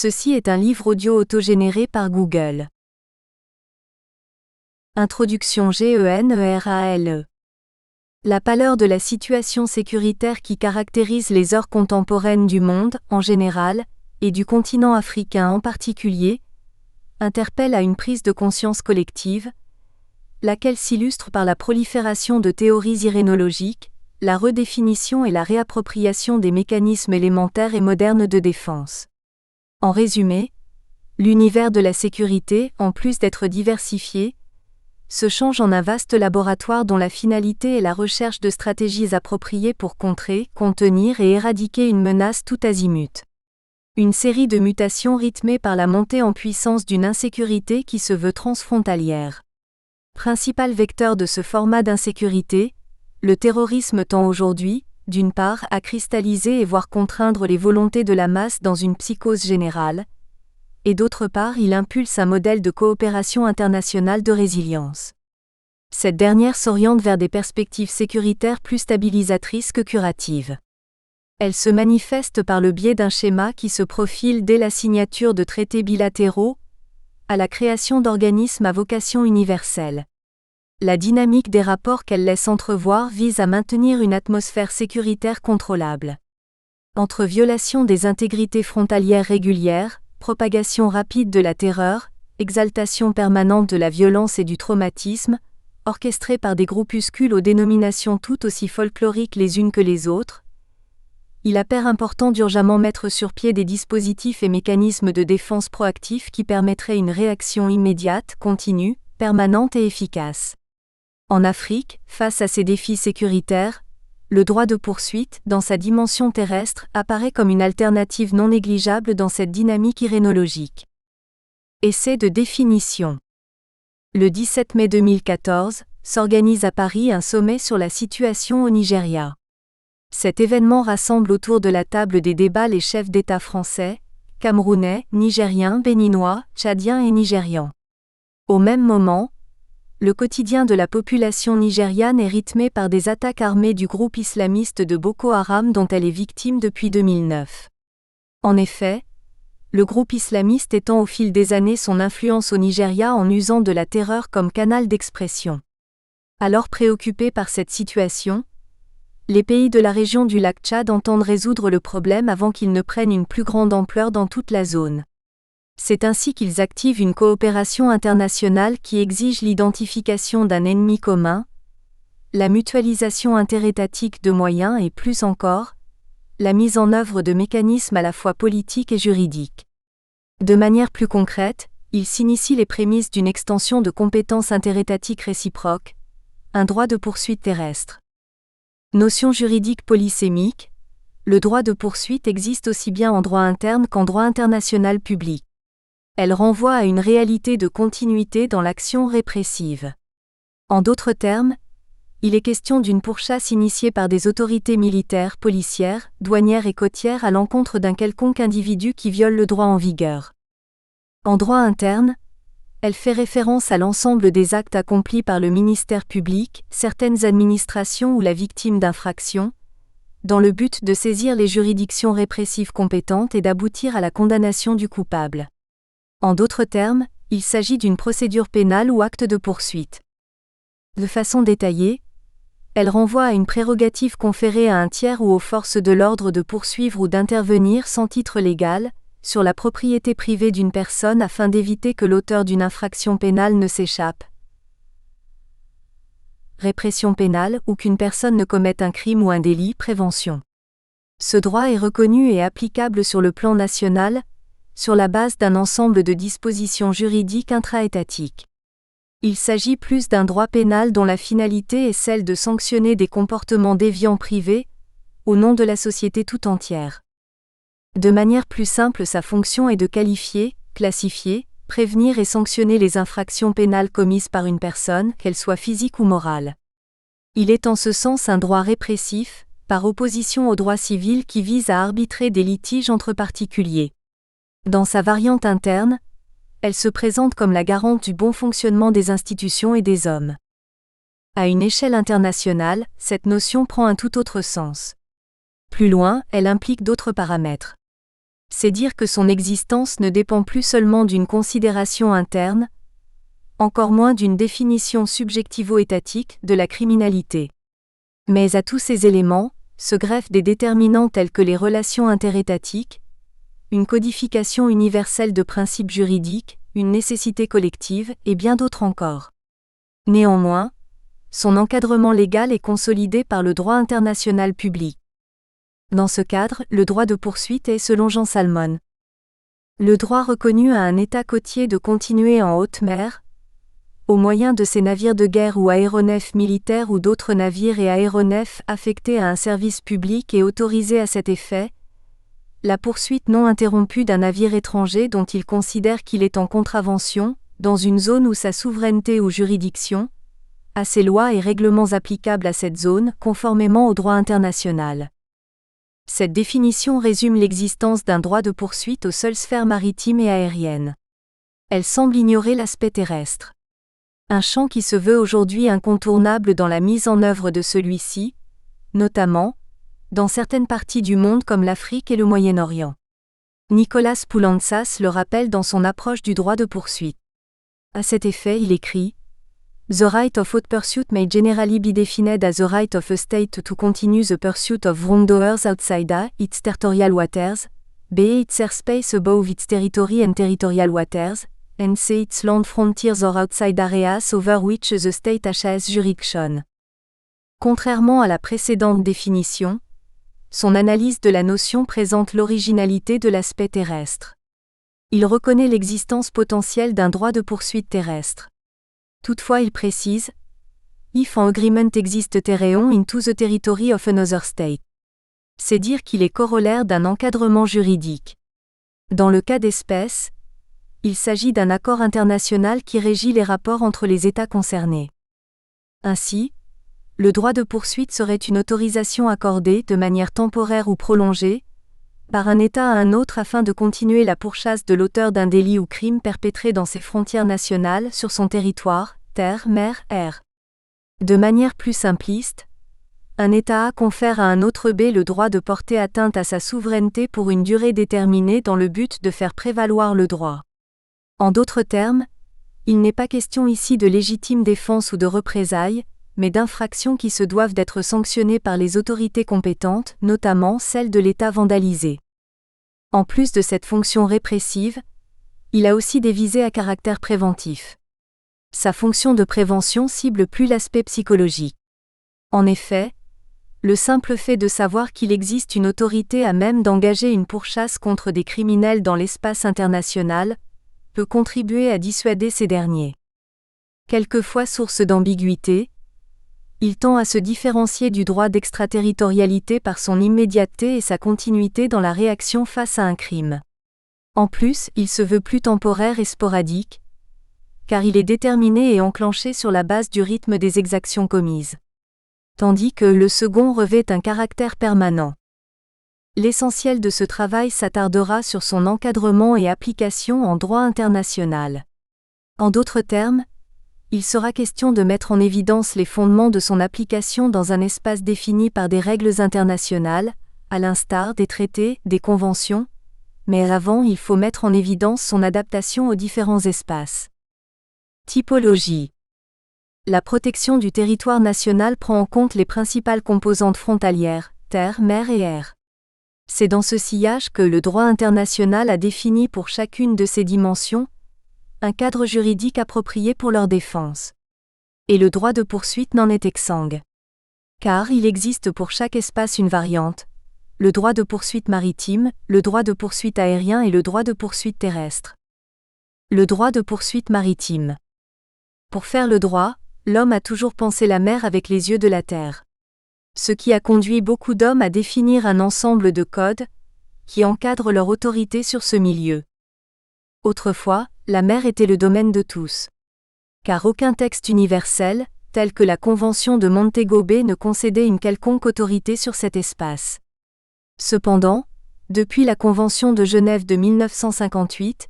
Ceci est un livre audio autogénéré par Google. Introduction GENERALE. La pâleur de la situation sécuritaire qui caractérise les heures contemporaines du monde, en général, et du continent africain en particulier, interpelle à une prise de conscience collective, laquelle s'illustre par la prolifération de théories irénologiques, la redéfinition et la réappropriation des mécanismes élémentaires et modernes de défense. En résumé, l'univers de la sécurité, en plus d'être diversifié, se change en un vaste laboratoire dont la finalité est la recherche de stratégies appropriées pour contrer, contenir et éradiquer une menace tout azimut. Une série de mutations rythmées par la montée en puissance d'une insécurité qui se veut transfrontalière. Principal vecteur de ce format d'insécurité, le terrorisme tend aujourd'hui, d'une part, à cristalliser et voire contraindre les volontés de la masse dans une psychose générale, et d'autre part, il impulse un modèle de coopération internationale de résilience. Cette dernière s'oriente vers des perspectives sécuritaires plus stabilisatrices que curatives. Elle se manifeste par le biais d'un schéma qui se profile dès la signature de traités bilatéraux, à la création d'organismes à vocation universelle. La dynamique des rapports qu'elle laisse entrevoir vise à maintenir une atmosphère sécuritaire contrôlable. Entre violation des intégrités frontalières régulières, propagation rapide de la terreur, exaltation permanente de la violence et du traumatisme, orchestrée par des groupuscules aux dénominations tout aussi folkloriques les unes que les autres, il apparaît important d'urgemment mettre sur pied des dispositifs et mécanismes de défense proactifs qui permettraient une réaction immédiate, continue, permanente et efficace. En Afrique, face à ces défis sécuritaires, le droit de poursuite, dans sa dimension terrestre, apparaît comme une alternative non négligeable dans cette dynamique irénologique. Essai de définition. Le 17 mai 2014, s'organise à Paris un sommet sur la situation au Nigeria. Cet événement rassemble autour de la table des débats les chefs d'État français, camerounais, nigériens, béninois, tchadiens et nigérians. Au même moment, le quotidien de la population nigériane est rythmé par des attaques armées du groupe islamiste de Boko Haram dont elle est victime depuis 2009. En effet, le groupe islamiste étend au fil des années son influence au Nigeria en usant de la terreur comme canal d'expression. Alors préoccupés par cette situation, les pays de la région du lac Tchad entendent résoudre le problème avant qu'il ne prenne une plus grande ampleur dans toute la zone. C'est ainsi qu'ils activent une coopération internationale qui exige l'identification d'un ennemi commun, la mutualisation interétatique de moyens et plus encore, la mise en œuvre de mécanismes à la fois politiques et juridiques. De manière plus concrète, il s'initie les prémices d'une extension de compétences interétatiques réciproques, un droit de poursuite terrestre. Notion juridique polysémique, le droit de poursuite existe aussi bien en droit interne qu'en droit international public. Elle renvoie à une réalité de continuité dans l'action répressive. En d'autres termes, il est question d'une pourchasse initiée par des autorités militaires, policières, douanières et côtières à l'encontre d'un quelconque individu qui viole le droit en vigueur. En droit interne, elle fait référence à l'ensemble des actes accomplis par le ministère public, certaines administrations ou la victime d'infractions, dans le but de saisir les juridictions répressives compétentes et d'aboutir à la condamnation du coupable. En d'autres termes, il s'agit d'une procédure pénale ou acte de poursuite. De façon détaillée, elle renvoie à une prérogative conférée à un tiers ou aux forces de l'ordre de poursuivre ou d'intervenir sans titre légal, sur la propriété privée d'une personne afin d'éviter que l'auteur d'une infraction pénale ne s'échappe. Répression pénale ou qu'une personne ne commette un crime ou un délit, prévention. Ce droit est reconnu et applicable sur le plan national, sur la base d'un ensemble de dispositions juridiques intra-étatiques. Il s'agit plus d'un droit pénal dont la finalité est celle de sanctionner des comportements déviants privés, au nom de la société tout entière. De manière plus simple, sa fonction est de qualifier, classifier, prévenir et sanctionner les infractions pénales commises par une personne, qu'elle soit physique ou morale. Il est en ce sens un droit répressif, par opposition au droit civil qui vise à arbitrer des litiges entre particuliers. Dans sa variante interne, elle se présente comme la garante du bon fonctionnement des institutions et des hommes. À une échelle internationale, cette notion prend un tout autre sens. Plus loin, elle implique d'autres paramètres. C'est dire que son existence ne dépend plus seulement d'une considération interne, encore moins d'une définition subjectivo-étatique de la criminalité. Mais à tous ces éléments, se greffent des déterminants tels que les relations interétatiques, une codification universelle de principes juridiques, une nécessité collective et bien d'autres encore. Néanmoins, son encadrement légal est consolidé par le droit international public. Dans ce cadre, le droit de poursuite est, selon Jean Salmon, le droit reconnu à un État côtier de continuer en haute mer, au moyen de ses navires de guerre ou aéronefs militaires ou d'autres navires et aéronefs affectés à un service public et autorisés à cet effet, la poursuite non interrompue d'un navire étranger dont il considère qu'il est en contravention, dans une zone où sa souveraineté ou juridiction, à ses lois et règlements applicables à cette zone, conformément au droit international. Cette définition résume l'existence d'un droit de poursuite aux seules sphères maritimes et aériennes. Elle semble ignorer l'aspect terrestre. Un champ qui se veut aujourd'hui incontournable dans la mise en œuvre de celui-ci, notamment, dans certaines parties du monde comme l'Afrique et le Moyen-Orient. Nicolas Poulantzas le rappelle dans son approche du droit de poursuite. À cet effet, il écrit « The right of haute pursuit may generally be defined as the right of a state to continue the pursuit of wrongdoers outside its territorial waters, be its airspace above its territory and territorial waters, and say its land frontiers or outside areas over which the state has jurisdiction. » Contrairement à la précédente définition, son analyse de la notion présente l'originalité de l'aspect terrestre. Il reconnaît l'existence potentielle d'un droit de poursuite terrestre. Toutefois il précise « If an agreement existe terreon into the territory of another state ». C'est dire qu'il est corollaire d'un encadrement juridique. Dans le cas d'espèce, il s'agit d'un accord international qui régit les rapports entre les États concernés. Ainsi, le droit de poursuite serait une autorisation accordée de manière temporaire ou prolongée, par un État à un autre afin de continuer la pourchasse de l'auteur d'un délit ou crime perpétré dans ses frontières nationales sur son territoire, terre, mer, air. De manière plus simpliste, un État A confère à un autre B le droit de porter atteinte à sa souveraineté pour une durée déterminée dans le but de faire prévaloir le droit. En d'autres termes, il n'est pas question ici de légitime défense ou de représailles, mais d'infractions qui se doivent d'être sanctionnées par les autorités compétentes, notamment celles de l'État vandalisé. En plus de cette fonction répressive, il a aussi des visées à caractère préventif. Sa fonction de prévention cible plus l'aspect psychologique. En effet, le simple fait de savoir qu'il existe une autorité à même d'engager une pourchasse contre des criminels dans l'espace international peut contribuer à dissuader ces derniers. Quelquefois source d'ambiguïté, il tend à se différencier du droit d'extraterritorialité par son immédiateté et sa continuité dans la réaction face à un crime. En plus, il se veut plus temporaire et sporadique, car il est déterminé et enclenché sur la base du rythme des exactions commises. Tandis que le second revêt un caractère permanent. L'essentiel de ce travail s'attardera sur son encadrement et application en droit international. En d'autres termes, il sera question de mettre en évidence les fondements de son application dans un espace défini par des règles internationales, à l'instar des traités, des conventions, mais avant il faut mettre en évidence son adaptation aux différents espaces. Typologie. La protection du territoire national prend en compte les principales composantes frontalières, terre, mer et air. C'est dans ce sillage que le droit international a défini pour chacune de ces dimensions un cadre juridique approprié pour leur défense. Et le droit de poursuite n'en est exsangue. Car il existe pour chaque espace une variante, le droit de poursuite maritime, le droit de poursuite aérien et le droit de poursuite terrestre. Le droit de poursuite maritime. Pour faire le droit, l'homme a toujours pensé la mer avec les yeux de la terre. Ce qui a conduit beaucoup d'hommes à définir un ensemble de codes qui encadrent leur autorité sur ce milieu. Autrefois, la mer était le domaine de tous. Car aucun texte universel, tel que la Convention de Montego Bay, ne concédait une quelconque autorité sur cet espace. Cependant, depuis la Convention de Genève de 1958,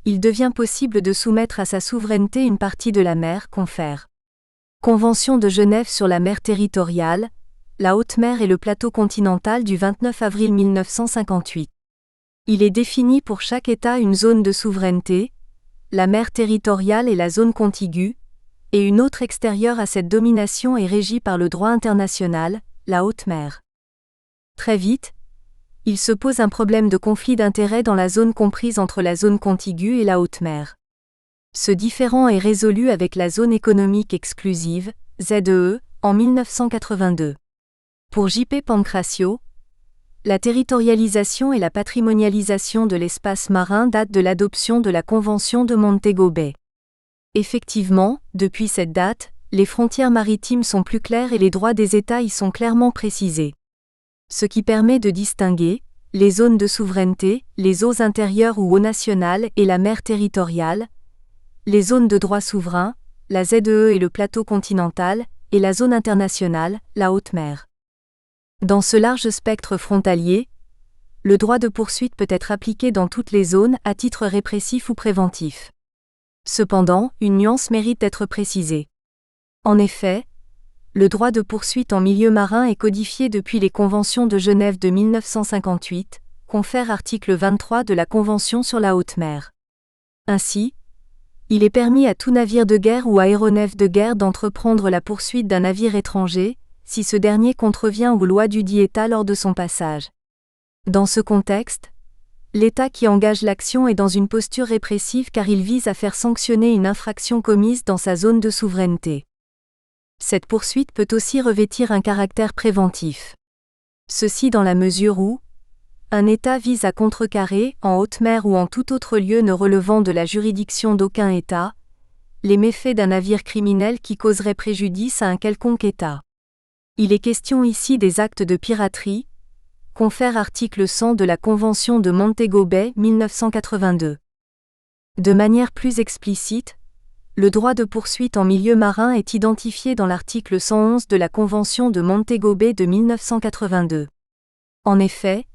il devient possible de soumettre à sa souveraineté une partie de la mer, confère. Convention de Genève sur la mer territoriale, la haute mer et le plateau continental du 29 avril 1958. Il est défini pour chaque État une zone de souveraineté, la mer territoriale et la zone contiguë, et une autre extérieure à cette domination est régie par le droit international, la haute mer. Très vite, il se pose un problème de conflit d'intérêts dans la zone comprise entre la zone contiguë et la haute mer. Ce différend est résolu avec la zone économique exclusive, ZEE, en 1982. Pour J.P. Pancracio, la territorialisation et la patrimonialisation de l'espace marin datent de l'adoption de la Convention de Montego Bay. Effectivement, depuis cette date, les frontières maritimes sont plus claires et les droits des États y sont clairement précisés. Ce qui permet de distinguer les zones de souveraineté, les eaux intérieures ou eaux nationales et la mer territoriale, les zones de droit souverain, la ZEE et le plateau continental, et la zone internationale, la haute mer. Dans ce large spectre frontalier, le droit de poursuite peut être appliqué dans toutes les zones à titre répressif ou préventif. Cependant, une nuance mérite d'être précisée. En effet, le droit de poursuite en milieu marin est codifié depuis les conventions de Genève de 1958, confère article 23 de la Convention sur la haute mer. Ainsi, il est permis à tout navire de guerre ou aéronef de guerre d'entreprendre la poursuite d'un navire étranger, si ce dernier contrevient aux lois du dit État lors de son passage. Dans ce contexte, l'État qui engage l'action est dans une posture répressive car il vise à faire sanctionner une infraction commise dans sa zone de souveraineté. Cette poursuite peut aussi revêtir un caractère préventif. Ceci dans la mesure où un État vise à contrecarrer, en haute mer ou en tout autre lieu ne relevant de la juridiction d'aucun État, les méfaits d'un navire criminel qui causerait préjudice à un quelconque État. Il est question ici des actes de piraterie, confère article 100 de la Convention de Montego Bay 1982. De manière plus explicite, le droit de poursuite en milieu marin est identifié dans l'article 111 de la Convention de Montego Bay de 1982. En effet,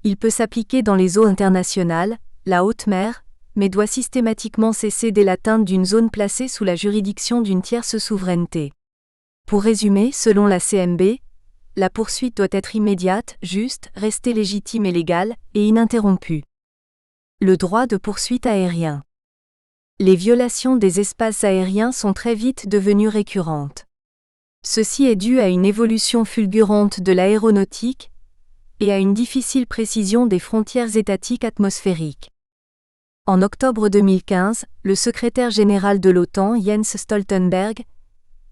il peut s'appliquer dans les eaux internationales, la haute mer, mais doit systématiquement cesser dès l'atteinte d'une zone placée sous la juridiction d'une tierce souveraineté. Pour résumer, selon la CMB, la poursuite doit être immédiate, juste, rester légitime et légale, et ininterrompue. Le droit de poursuite aérien. Les violations des espaces aériens sont très vite devenues récurrentes. Ceci est dû à une évolution fulgurante de l'aéronautique et à une difficile précision des frontières étatiques atmosphériques. En octobre 2015, le secrétaire général de l'OTAN Jens Stoltenberg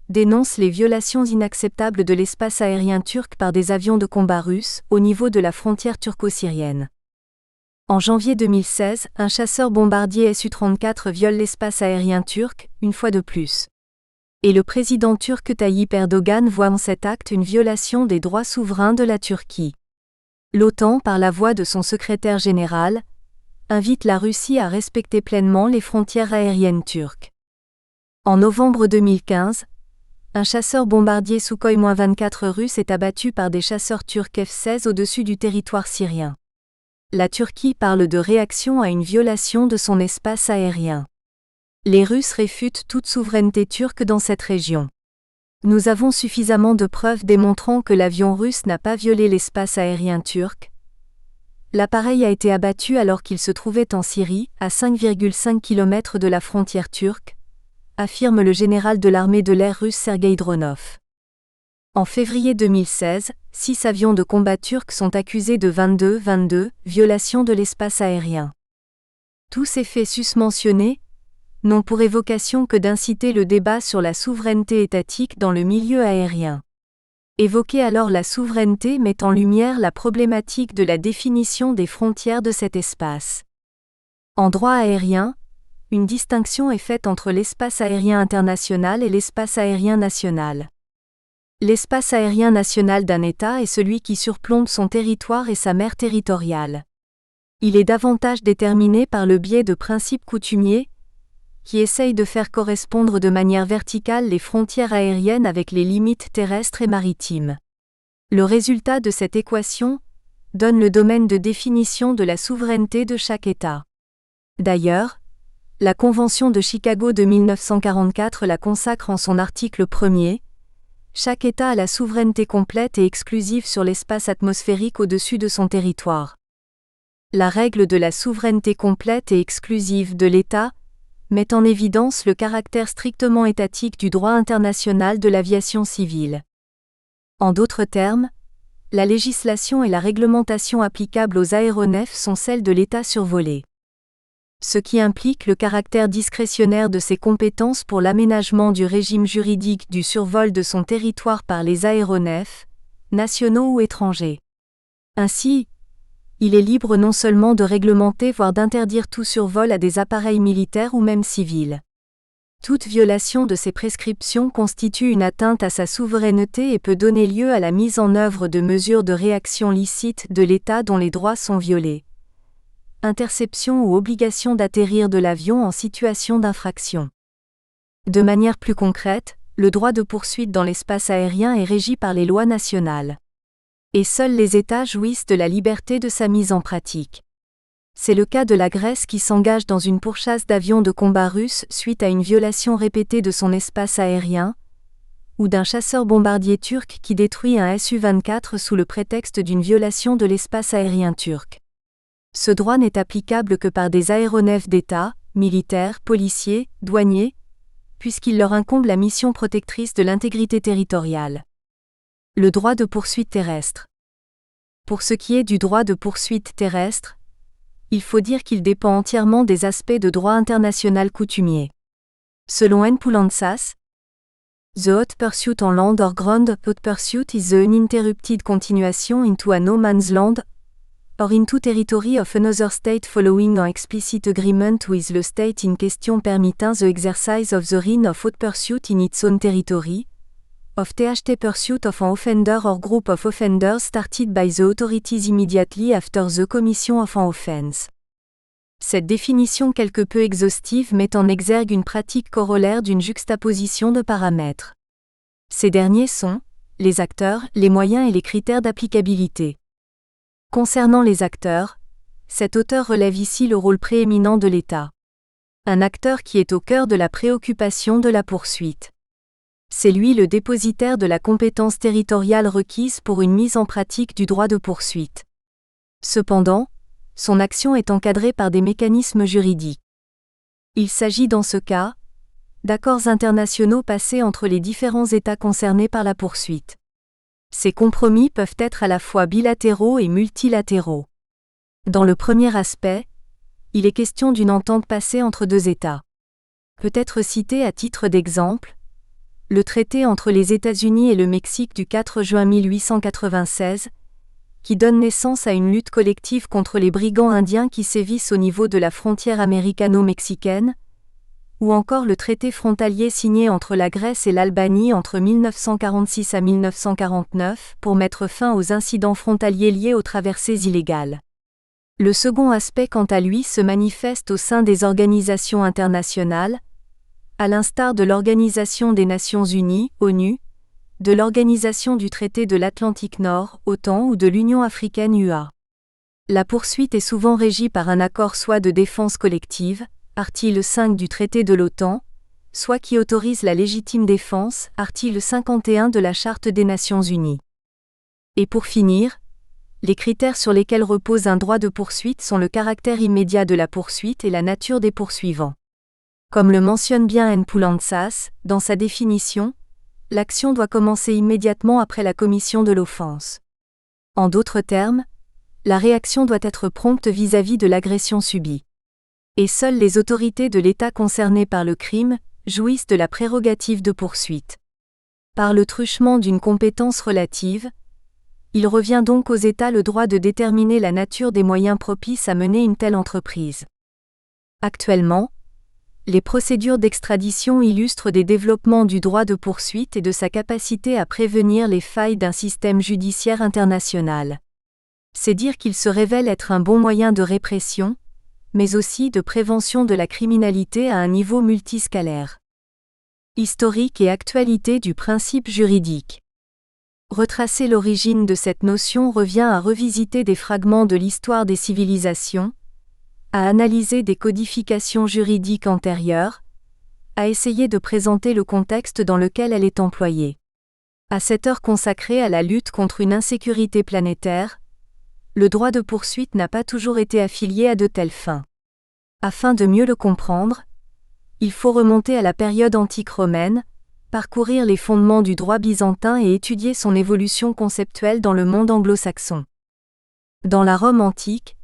dénonce les violations inacceptables de l'espace aérien turc par des avions de combat russes au niveau de la frontière turco-syrienne. En janvier 2016, un chasseur-bombardier Su-34 viole l'espace aérien turc, une fois de plus. Et le président turc Tayyip Erdogan voit en cet acte une violation des droits souverains de la Turquie. L'OTAN, par la voix de son secrétaire général, invite la Russie à respecter pleinement les frontières aériennes turques. En novembre 2015, un chasseur-bombardier Sukhoi-24 russe est abattu par des chasseurs turcs F-16 au-dessus du territoire syrien. La Turquie parle de réaction à une violation de son espace aérien. Les Russes réfutent toute souveraineté turque dans cette région. Nous avons suffisamment de preuves démontrant que l'avion russe n'a pas violé l'espace aérien turc. L'appareil a été abattu alors qu'il se trouvait en Syrie, à 5,5 km de la frontière turque, affirme le général de l'armée de l'air russe Sergueï Dronov. En février 2016, 6 avions de combat turcs sont accusés de 22 violations de l'espace aérien. Tous ces faits susmentionnés n'ont pour évocation que d'inciter le débat sur la souveraineté étatique dans le milieu aérien. Évoquer alors la souveraineté met en lumière la problématique de la définition des frontières de cet espace. En droit aérien, une distinction est faite entre l'espace aérien international et l'espace aérien national. L'espace aérien national d'un État est celui qui surplombe son territoire et sa mer territoriale. Il est davantage déterminé par le biais de principes coutumiers, qui essayent de faire correspondre de manière verticale les frontières aériennes avec les limites terrestres et maritimes. Le résultat de cette équation donne le domaine de définition de la souveraineté de chaque État. D'ailleurs, la Convention de Chicago de 1944 la consacre en son article 1er. Chaque État a la souveraineté complète et exclusive sur l'espace atmosphérique au-dessus de son territoire. La règle de la souveraineté complète et exclusive de l'État met en évidence le caractère strictement étatique du droit international de l'aviation civile. En d'autres termes, la législation et la réglementation applicables aux aéronefs sont celles de l'État survolé. Ce qui implique le caractère discrétionnaire de ses compétences pour l'aménagement du régime juridique du survol de son territoire par les aéronefs, nationaux ou étrangers. Ainsi, il est libre non seulement de réglementer voire d'interdire tout survol à des appareils militaires ou même civils. Toute violation de ces prescriptions constitue une atteinte à sa souveraineté et peut donner lieu à la mise en œuvre de mesures de réaction licite de l'État dont les droits sont violés. Interception ou obligation d'atterrir de l'avion en situation d'infraction. De manière plus concrète, le droit de poursuite dans l'espace aérien est régi par les lois nationales. Et seuls les États jouissent de la liberté de sa mise en pratique. C'est le cas de la Grèce qui s'engage dans une pourchasse d'avions de combat russes suite à une violation répétée de son espace aérien, ou d'un chasseur-bombardier turc qui détruit un Su-24 sous le prétexte d'une violation de l'espace aérien turc. Ce droit n'est applicable que par des aéronefs d'État, militaires, policiers, douaniers, puisqu'il leur incombe la mission protectrice de l'intégrité territoriale. Le droit de poursuite terrestre. Pour ce qui est du droit de poursuite terrestre, il faut dire qu'il dépend entièrement des aspects de droit international coutumier. Selon N. Poulantzas, The hot pursuit on land or ground hot pursuit is the uninterrupted continuation into a no man's land or into territory of another state following an explicit agreement with the state in question permitting the exercise of the right of hot pursuit in its own territory, of THT pursuit of an offender or group of offenders started by the authorities immediately after the commission of an offense. Cette définition quelque peu exhaustive met en exergue une pratique corollaire d'une juxtaposition de paramètres. Ces derniers sont les acteurs, les moyens et les critères d'applicabilité. Concernant les acteurs, cet auteur relève ici le rôle prééminent de l'État. Un acteur qui est au cœur de la préoccupation de la poursuite. C'est lui le dépositaire de la compétence territoriale requise pour une mise en pratique du droit de poursuite. Cependant, son action est encadrée par des mécanismes juridiques. Il s'agit dans ce cas d'accords internationaux passés entre les différents États concernés par la poursuite. Ces compromis peuvent être à la fois bilatéraux et multilatéraux. Dans le premier aspect, il est question d'une entente passée entre deux États. Peut être cité à titre d'exemple le traité entre les États-Unis et le Mexique du 4 juin 1896, qui donne naissance à une lutte collective contre les brigands indiens qui sévissent au niveau de la frontière américano-mexicaine, ou encore le traité frontalier signé entre la Grèce et l'Albanie entre 1946 à 1949 pour mettre fin aux incidents frontaliers liés aux traversées illégales. Le second aspect quant à lui se manifeste au sein des organisations internationales, à l'instar de l'Organisation des Nations Unies, ONU, de l'Organisation du Traité de l'Atlantique Nord, OTAN ou de l'Union africaine UA. La poursuite est souvent régie par un accord soit de défense collective, article 5 du traité de l'OTAN, soit qui autorise la légitime défense, article 51 de la Charte des Nations Unies. Et pour finir, les critères sur lesquels repose un droit de poursuite sont le caractère immédiat de la poursuite et la nature des poursuivants. Comme le mentionne bien N. Poulantzas, dans sa définition, l'action doit commencer immédiatement après la commission de l'offense. En d'autres termes, la réaction doit être prompte vis-à-vis de l'agression subie. Et seules les autorités de l'État concerné par le crime jouissent de la prérogative de poursuite. Par le truchement d'une compétence relative, il revient donc aux États le droit de déterminer la nature des moyens propices à mener une telle entreprise. Actuellement, les procédures d'extradition illustrent des développements du droit de poursuite et de sa capacité à prévenir les failles d'un système judiciaire international. C'est dire qu'il se révèle être un bon moyen de répression, mais aussi de prévention de la criminalité à un niveau multiscalaire. Historique et actualité du principe juridique. Retracer l'origine de cette notion revient à revisiter des fragments de l'histoire des civilisations, à analyser des codifications juridiques antérieures, à essayer de présenter le contexte dans lequel elle est employée. À cette heure consacrée à la lutte contre une insécurité planétaire, le droit de poursuite n'a pas toujours été affilié à de telles fins. Afin de mieux le comprendre, il faut remonter à la période antique romaine, parcourir les fondements du droit byzantin et étudier son évolution conceptuelle dans le monde anglo-saxon. Dans la Rome antique,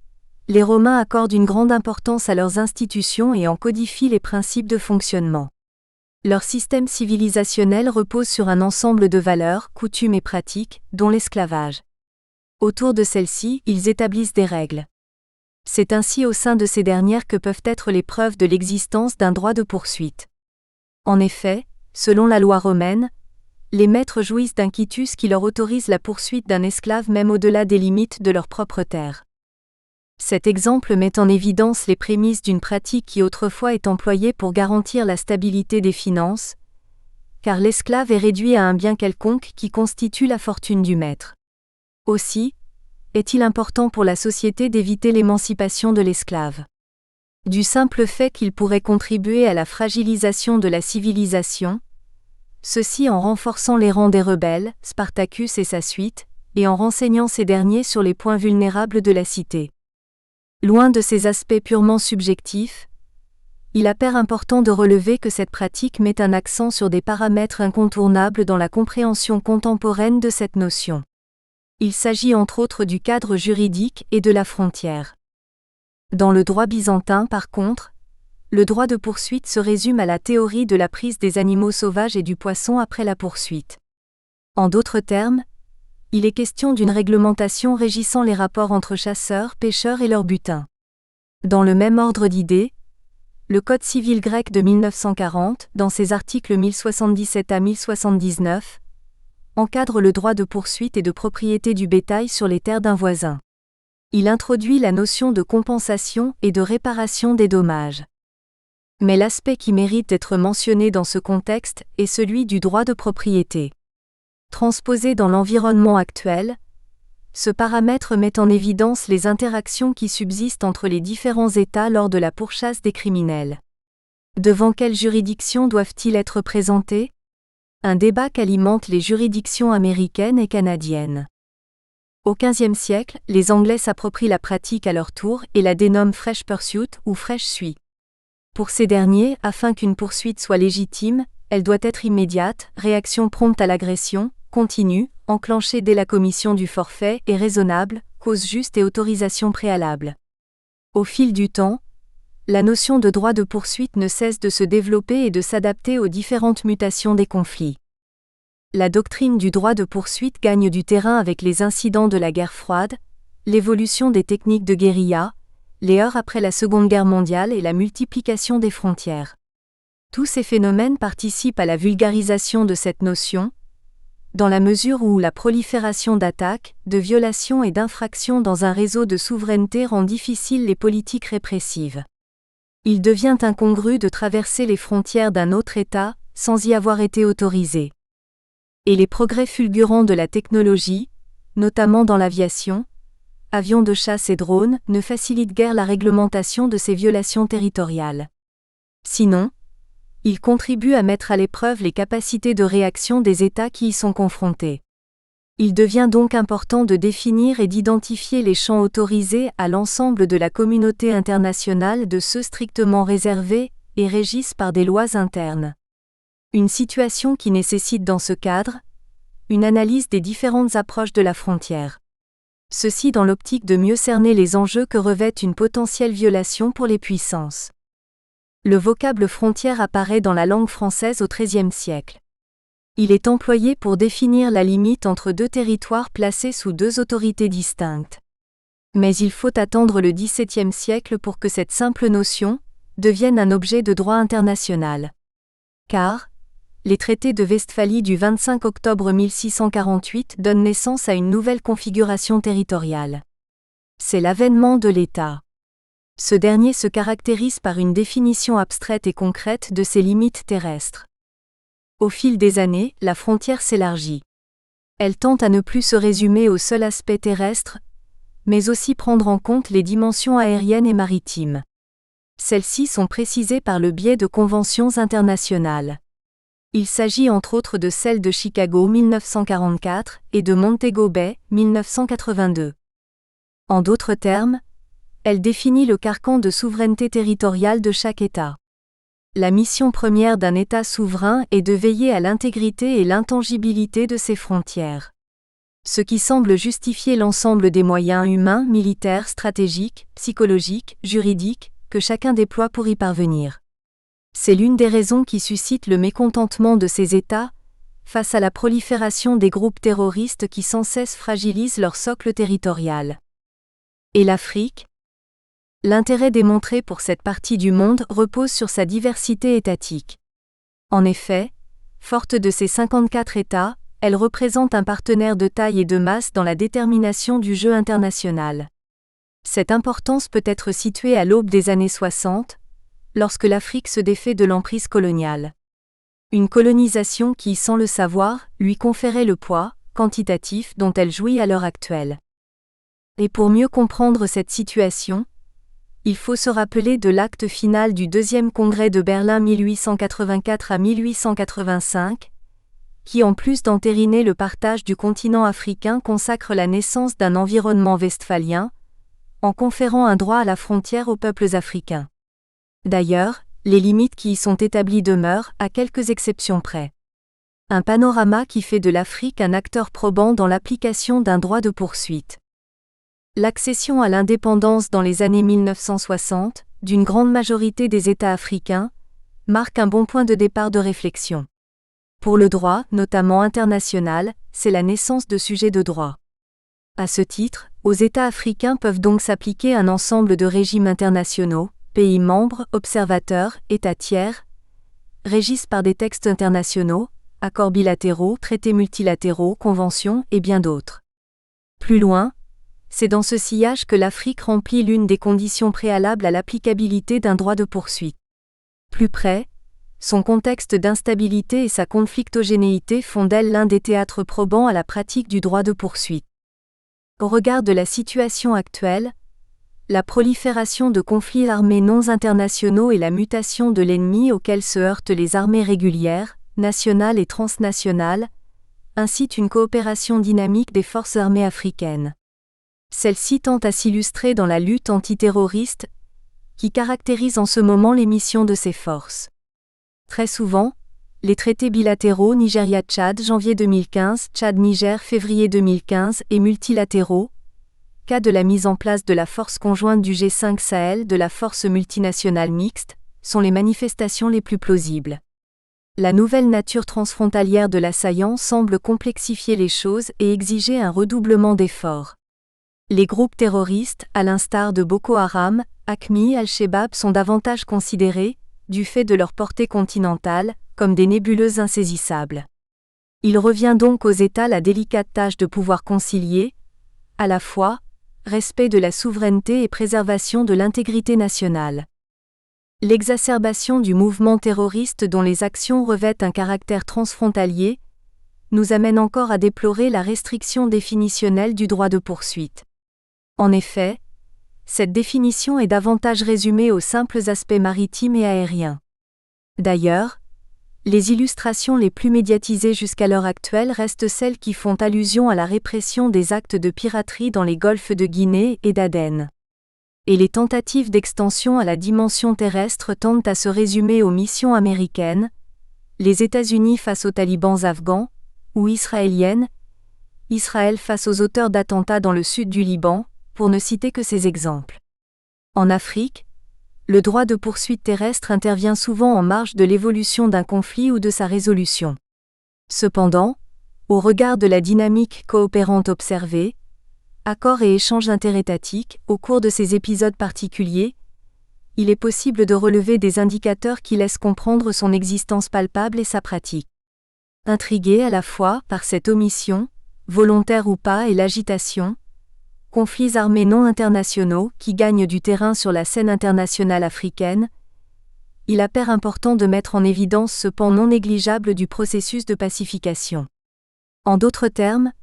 les Romains accordent une grande importance à leurs institutions et en codifient les principes de fonctionnement. Leur système civilisationnel repose sur un ensemble de valeurs, coutumes et pratiques, dont l'esclavage. Autour de celles-ci, ils établissent des règles. C'est ainsi au sein de ces dernières que peuvent être les preuves de l'existence d'un droit de poursuite. En effet, selon la loi romaine, les maîtres jouissent d'un quitus qui leur autorise la poursuite d'un esclave même au-delà des limites de leur propre terre. Cet exemple met en évidence les prémices d'une pratique qui autrefois est employée pour garantir la stabilité des finances, car l'esclave est réduit à un bien quelconque qui constitue la fortune du maître. Aussi, est-il important pour la société d'éviter l'émancipation de l'esclave. Du simple fait qu'il pourrait contribuer à la fragilisation de la civilisation, ceci en renforçant les rangs des rebelles, Spartacus et sa suite, et en renseignant ces derniers sur les points vulnérables de la cité. Loin de ces aspects purement subjectifs, il apparaît important de relever que cette pratique met un accent sur des paramètres incontournables dans la compréhension contemporaine de cette notion. Il s'agit entre autres du cadre juridique et de la frontière. Dans le droit byzantin, par contre, le droit de poursuite se résume à la théorie de la prise des animaux sauvages et du poisson après la poursuite. En d'autres termes, il est question d'une réglementation régissant les rapports entre chasseurs, pêcheurs et leur butin. Dans le même ordre d'idées, le Code civil grec de 1940, dans ses articles 1077 à 1079, encadre le droit de poursuite et de propriété du bétail sur les terres d'un voisin. Il introduit la notion de compensation et de réparation des dommages. Mais l'aspect qui mérite d'être mentionné dans ce contexte est celui du droit de propriété. Transposé dans l'environnement actuel, ce paramètre met en évidence les interactions qui subsistent entre les différents États lors de la pourchasse des criminels. Devant quelle juridiction doivent-ils être présentés ? Un débat qu'alimentent les juridictions américaines et canadiennes. Au XVe siècle, les Anglais s'approprient la pratique à leur tour et la dénomment fresh pursuit ou fresh suit. Pour ces derniers, afin qu'une poursuite soit légitime, elle doit être immédiate, réaction prompte à l'agression, continue, enclenchée dès la commission du forfait et raisonnable, cause juste et autorisation préalable. Au fil du temps, la notion de droit de poursuite ne cesse de se développer et de s'adapter aux différentes mutations des conflits. La doctrine du droit de poursuite gagne du terrain avec les incidents de la guerre froide, l'évolution des techniques de guérilla, les heurts après la Seconde Guerre mondiale et la multiplication des frontières. Tous ces phénomènes participent à la vulgarisation de cette notion, dans la mesure où la prolifération d'attaques, de violations et d'infractions dans un réseau de souveraineté rend difficiles les politiques répressives. Il devient incongru de traverser les frontières d'un autre État, sans y avoir été autorisé. Et les progrès fulgurants de la technologie, notamment dans l'aviation, avions de chasse et drones, ne facilitent guère la réglementation de ces violations territoriales. Sinon, ils contribuent à mettre à l'épreuve les capacités de réaction des États qui y sont confrontés. Il devient donc important de définir et d'identifier les champs autorisés à l'ensemble de la communauté internationale de ceux strictement réservés et régis par des lois internes. Une situation qui nécessite dans ce cadre une analyse des différentes approches de la frontière. Ceci dans l'optique de mieux cerner les enjeux que revêt une potentielle violation pour les puissances. Le vocable frontière apparaît dans la langue française au XIIIe siècle. Il est employé pour définir la limite entre deux territoires placés sous deux autorités distinctes. Mais il faut attendre le XVIIe siècle pour que cette simple notion devienne un objet de droit international. Car, les traités de Westphalie du 25 octobre 1648 donnent naissance à une nouvelle configuration territoriale. C'est l'avènement de l'État. Ce dernier se caractérise par une définition abstraite et concrète de ses limites terrestres. Au fil des années, la frontière s'élargit. Elle tente à ne plus se résumer au seul aspect terrestre, mais aussi prendre en compte les dimensions aériennes et maritimes. Celles-ci sont précisées par le biais de conventions internationales. Il s'agit entre autres de celles de Chicago 1944 et de Montego Bay 1982. En d'autres termes, elle définit le carcan de souveraineté territoriale de chaque État. La mission première d'un État souverain est de veiller à l'intégrité et l'intangibilité de ses frontières. Ce qui semble justifier l'ensemble des moyens humains, militaires, stratégiques, psychologiques, juridiques, que chacun déploie pour y parvenir. C'est l'une des raisons qui suscite le mécontentement de ces États, face à la prolifération des groupes terroristes qui sans cesse fragilisent leur socle territorial. Et l'Afrique ? L'intérêt démontré pour cette partie du monde repose sur sa diversité étatique. En effet, forte de ses 54 États, elle représente un partenaire de taille et de masse dans la détermination du jeu international. Cette importance peut être située à l'aube des années 60, lorsque l'Afrique se défait de l'emprise coloniale. Une colonisation qui, sans le savoir, lui conférait le poids quantitatif dont elle jouit à l'heure actuelle. Et pour mieux comprendre cette situation, il faut se rappeler de l'acte final du deuxième congrès de Berlin 1884 à 1885, qui en plus d'entériner le partage du continent africain consacre la naissance d'un environnement westphalien, en conférant un droit à la frontière aux peuples africains. D'ailleurs, les limites qui y sont établies demeurent, à quelques exceptions près. Un panorama qui fait de l'Afrique un acteur probant dans l'application d'un droit de poursuite. L'accession à l'indépendance dans les années 1960, d'une grande majorité des États africains, marque un bon point de départ de réflexion. Pour le droit, notamment international, c'est la naissance de sujets de droit. À ce titre, aux États africains peuvent donc s'appliquer un ensemble de régimes internationaux, pays membres, observateurs, États tiers, régis par des textes internationaux, accords bilatéraux, traités multilatéraux, conventions et bien d'autres. Plus loin, c'est dans ce sillage que l'Afrique remplit l'une des conditions préalables à l'applicabilité d'un droit de poursuite. Plus près, son contexte d'instabilité et sa conflictogénéité font d'elle l'un des théâtres probants à la pratique du droit de poursuite. Au regard de la situation actuelle, la prolifération de conflits armés non internationaux et la mutation de l'ennemi auquel se heurtent les armées régulières, nationales et transnationales, incitent une coopération dynamique des forces armées africaines. Celle-ci tend à s'illustrer dans la lutte antiterroriste, qui caractérise en ce moment les missions de ces forces. Très souvent, les traités bilatéraux Nigeria-Tchad janvier 2015, Tchad-Niger février 2015 et multilatéraux, cas de la mise en place de la force conjointe du G5 Sahel de la force multinationale mixte, sont les manifestations les plus plausibles. La nouvelle nature transfrontalière de l'assaillant semble complexifier les choses et exiger un redoublement d'efforts. Les groupes terroristes, à l'instar de Boko Haram, AQMI, Al-Shabaab sont davantage considérés, du fait de leur portée continentale, comme des nébuleuses insaisissables. Il revient donc aux États la délicate tâche de pouvoir concilier, à la fois, respect de la souveraineté et préservation de l'intégrité nationale. L'exacerbation du mouvement terroriste dont les actions revêtent un caractère transfrontalier, nous amène encore à déplorer la restriction définitionnelle du droit de poursuite. En effet, cette définition est davantage résumée aux simples aspects maritimes et aériens. D'ailleurs, les illustrations les plus médiatisées jusqu'à l'heure actuelle restent celles qui font allusion à la répression des actes de piraterie dans les golfes de Guinée et d'Aden. Et les tentatives d'extension à la dimension terrestre tendent à se résumer aux missions américaines, les États-Unis face aux talibans afghans, ou israéliennes, Israël face aux auteurs d'attentats dans le sud du Liban, pour ne citer que ces exemples. En Afrique, le droit de poursuite terrestre intervient souvent en marge de l'évolution d'un conflit ou de sa résolution. Cependant, au regard de la dynamique coopérante observée, accords et échanges interétatiques, au cours de ces épisodes particuliers, il est possible de relever des indicateurs qui laissent comprendre son existence palpable et sa pratique. Intrigué à la fois par cette omission, volontaire ou pas, et l'agitation, conflits armés non internationaux qui gagnent du terrain sur la scène internationale africaine, il apparaît important de mettre en évidence ce pan non négligeable du processus de pacification. En d'autres termes,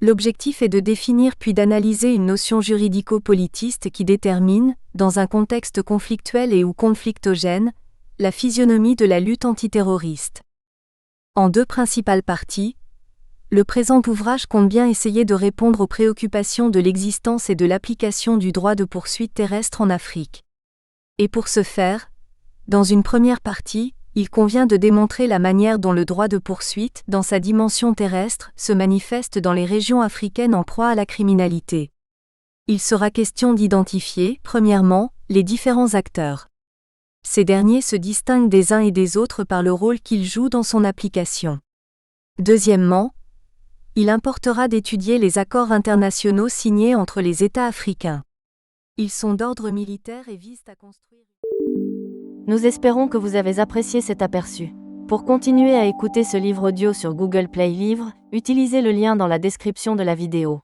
l'objectif est de définir puis d'analyser une notion juridico-politiste qui détermine, dans un contexte conflictuel et ou conflictogène, la physionomie de la lutte antiterroriste. En deux principales parties, Le présent ouvrage compte bien essayer de répondre aux préoccupations de l'existence et de l'application du droit de poursuite terrestre en Afrique. Et pour ce faire, dans une première partie, il convient de démontrer la manière dont le droit de poursuite, dans sa dimension terrestre, se manifeste dans les régions africaines en proie à la criminalité. Il sera question d'identifier, premièrement, les différents acteurs. Ces derniers se distinguent des uns et des autres par le rôle qu'ils jouent dans son application. Deuxièmement, il importera d'étudier les accords internationaux signés entre les États africains. Ils sont d'ordre militaire et visent à construire... Nous espérons que vous avez apprécié cet aperçu. Pour continuer à écouter ce livre audio sur Google Play Livres, utilisez le lien dans la description de la vidéo.